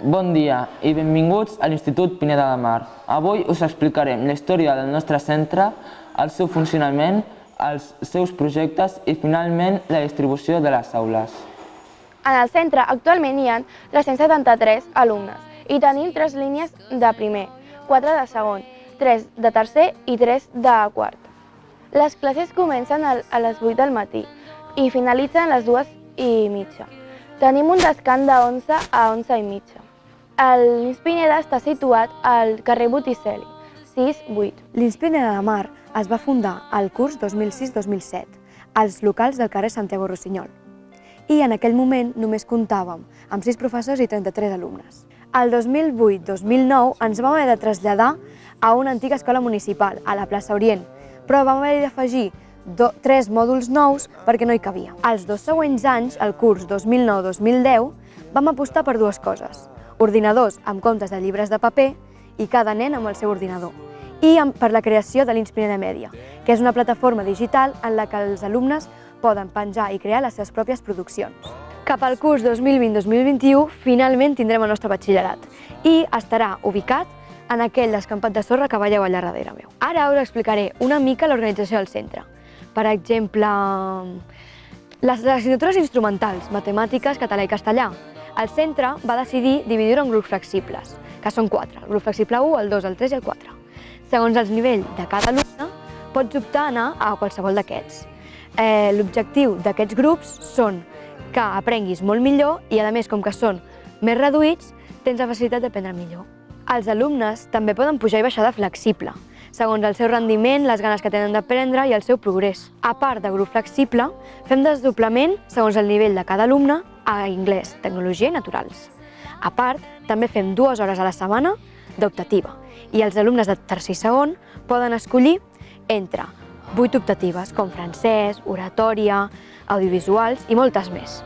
Bon dia i benvinguts a l'Institut Pineda de Mar. Avui us explicarem la història del nostre centre, el seu funcionament, els seus projectes i finalment la distribució de les aules. En el centre actualment hi ha 373 alumnes i tenim 3 línies de primer, 4 de segon, 3 de tercer i 3 de quart. Les classes comencen a les 8 del matí i finalitzen a les 2:30. Tenim un descans de 11 a 11:30. L'Institut Pineda està situat al carrer Botticelli, 6-8. L'Institut Pineda de Mar es va fundar al curs 2006-2007, als locals del carrer Santiago Rossinyol. I en aquell moment només comptàvem amb 6 professors i 33 alumnes. El 2008-2009 ens vam haver de traslladar a una antiga escola municipal, a la plaça Orient, però vam haver d'afegir 3 mòduls nous perquè no hi cabia. Els 2 següents anys, el curs 2009-2010, vam apostar per 2 coses: ordinadors amb comptes de llibres de paper i cada nen amb el seu ordinador, i per la creació de l'Institut Pineda Media, que és una plataforma digital en la que els alumnes poden penjar i crear les seves pròpies produccions. Cap al curs 2020-2021, finalment tindrem el nostre batxillerat i estarà ubicat en aquell descampat de sorra que veieu allà darrere meu. Ara us explicaré una mica l'organització del centre. Per exemple, les assignatures instrumentals, matemàtiques, català i castellà. El centre va decidir dividir-ho en grups flexibles, que són 4, el grup flexible 1, el 2, el 3 i el 4. Segons el nivell de cada alumne, pots optar a anar a qualsevol d'aquests. L'objectiu d'aquests grups són que aprenguis molt millor i, a més, com que són més reduïts, tens la facilitat d'aprendre millor. Els alumnes també poden pujar i baixar de flexible, segons el seu rendiment, les ganes que tenen d'aprendre i el seu progrés. A part de grup flexible, fem desdoblament, segons el nivell de cada alumne, a anglès, tecnologia i naturals. A part, també fem 2 hores a la setmana d'optativa i els alumnes de tercer i segon poden escollir entre 8 optatives, com francès, oratòria, audiovisuals i moltes més.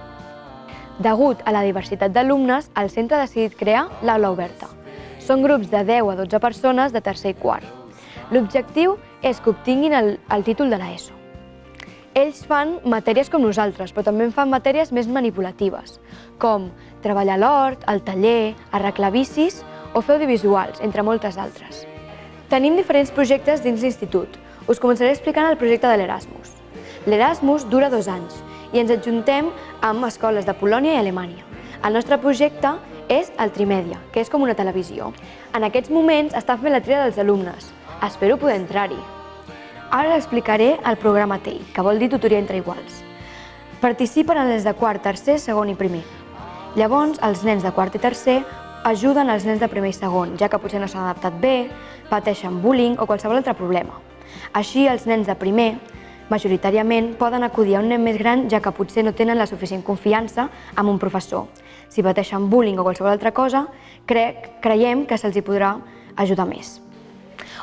Degut a la diversitat d'alumnes, el centre ha decidit crear l'aula oberta. Són grups de 10 a 12 persones de tercer i quart. L'objectiu és que obtinguin el títol de l'ESO. Ells fan matèries com nosaltres, però també fan matèries més manipulatives, com treballar a l'hort, al taller, arreglar bicis o fer audiovisuals, entre moltes altres. Tenim diferents projectes dins l'institut. Us començaré explicant el projecte de l'Erasmus. L'Erasmus dura 2 anys i ens adjuntem amb escoles de Polònia i Alemanya. El nostre projecte és el Trimèdia, que és com una televisió. En aquests moments estan fent la tria dels alumnes. Espero poder entrar-hi. Ara us explicaré el programa TEI, que vol dir tutoria entre iguals. Participen els de quart, tercer, segon i primer. Llavors, els nens de quart i tercer ajuden els nens de primer i segon, ja que potser no s'han adaptat bé, pateixen bullying o qualsevol altre problema. Així, els nens de primer, majoritàriament, poden acudir a un nen més gran, ja que potser no tenen la suficient confiança amb un professor. Si pateixen bullying o qualsevol altra cosa, creiem que se'ls hi podrà ajudar més.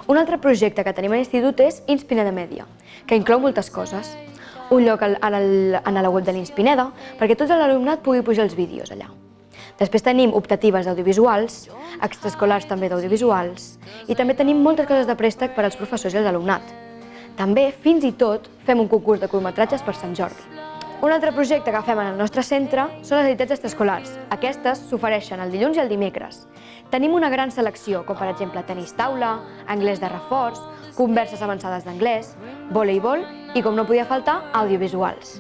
Un altre projecte que tenim a l'institut és Inst Pineda Media, que inclou moltes coses. Un lloc a la web de l'Inst Pineda, perquè tot l'alumnat pugui pujar els vídeos allà. Després tenim optatives audiovisuals, extraescolars també d'audiovisuals, i també tenim moltes coses de préstec per als professors i els alumnat. També, fins i tot, fem un concurs de curtmetratges per Sant Jordi. Un altre projecte que fem en el nostre centre són les activitats extraescolars. Aquestes s'ofereixen el dilluns i el dimecres. Tenim una gran selecció, com per exemple tenis taula, anglès de reforç, converses avançades d'anglès, voleibol i, com no podia faltar, audiovisuals.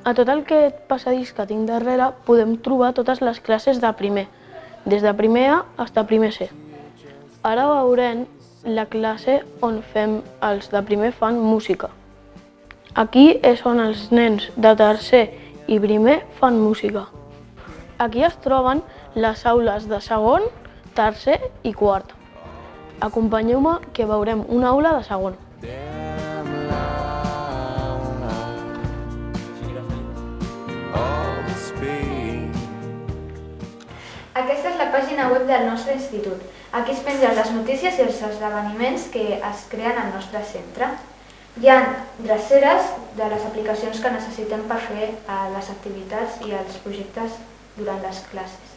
A tot aquest passadís que tinc darrere podem trobar totes les classes de primer, des de primer A fins a primer C. Ara veurem la classe on els de primer fan música. Aquí és on els nens de tercer i primer fan música. Aquí es troben les aules de segon, tercer i quart. Acompanyeu-me que veurem una aula de segon. Aquesta és la pàgina web del nostre institut. Aquí es pengen les notícies i els esdeveniments que es creen al nostre centre. Hi ha dreceres de les aplicacions que necessitem per fer les activitats i els projectes durant les classes.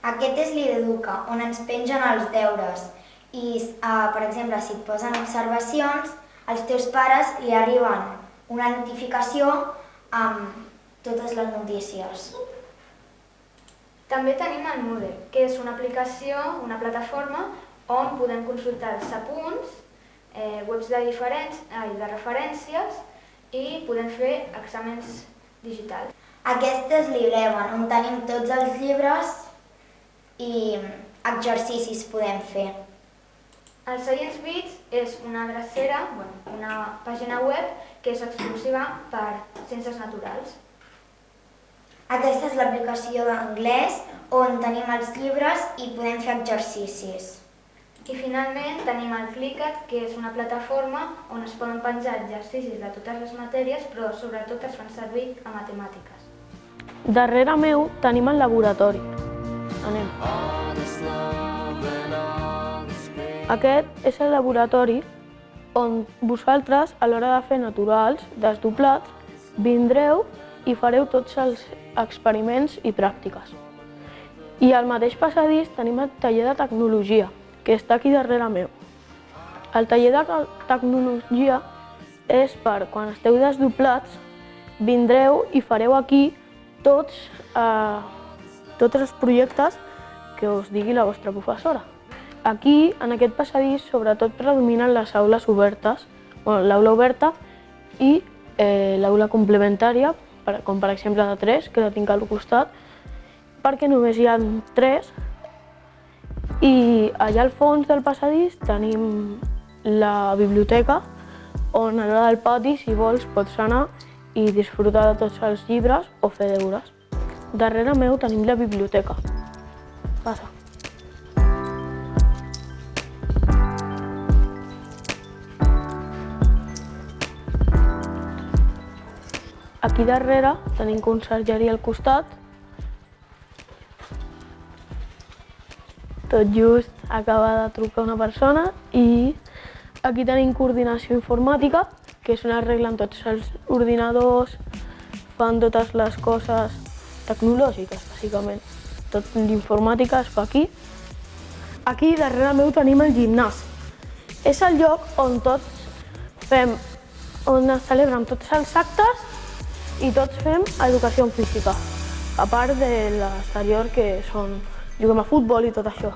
Aquest és l'Ideduca, on ens pengen els deures. I, per exemple, si et posen observacions, als teus pares li arriben una notificació amb totes les notícies. També tenim el Moodle, que és una aplicació, una plataforma on podem consultar els apunts, webs de referències i podem fer exàmens digitals. Aquesta és LibreOne, on tenim tots els llibres i exercicis podem fer. El Science Beats és una drecera, una pàgina web que és exclusiva per ciències naturals. Aquesta és l'aplicació d'anglès on tenim els llibres i podem fer exercicis. I finalment tenim el Clickit, que és una plataforma on es poden penjar exercicis de totes les matèries, però sobretot es fan servir a matemàtiques. Darrere meu tenim el laboratori. Anem. Aquest és el laboratori on vosaltres, a l'hora de fer naturals, desdoblats, vindreu i fareu tots els experiments i pràctiques. I al mateix passadís tenim el taller de tecnologia, que està aquí darrere meu. El taller de tecnologia és per quan esteu desdoblats, vindreu i fareu aquí tots els projectes que us digui la vostra professora. Aquí, en aquest passadís, sobretot predominen les aules obertes, l'aula oberta i l'aula complementària, com per exemple de 3, que la tinc al costat, perquè només hi ha 3. I allà al fons del passadís tenim la biblioteca, on a l'hora del pati, si vols, pots anar i disfrutar de tots els llibres o fer deures. Darrere meu tenim la biblioteca. Passa. Aquí darrere tenim consergeria al costat. Tot just acaba de trucar una persona i aquí tenim coordinació informàtica, que és on arreglen tots els ordinadors, fan totes les coses tecnològiques, bàsicament. Tot l'informàtica es fa aquí. Aquí darrere meu tenim el gimnàs. És el lloc on on es celebren tots els actes i tots fem educació física, a part de l'exterior que juguem a futbol i tot això.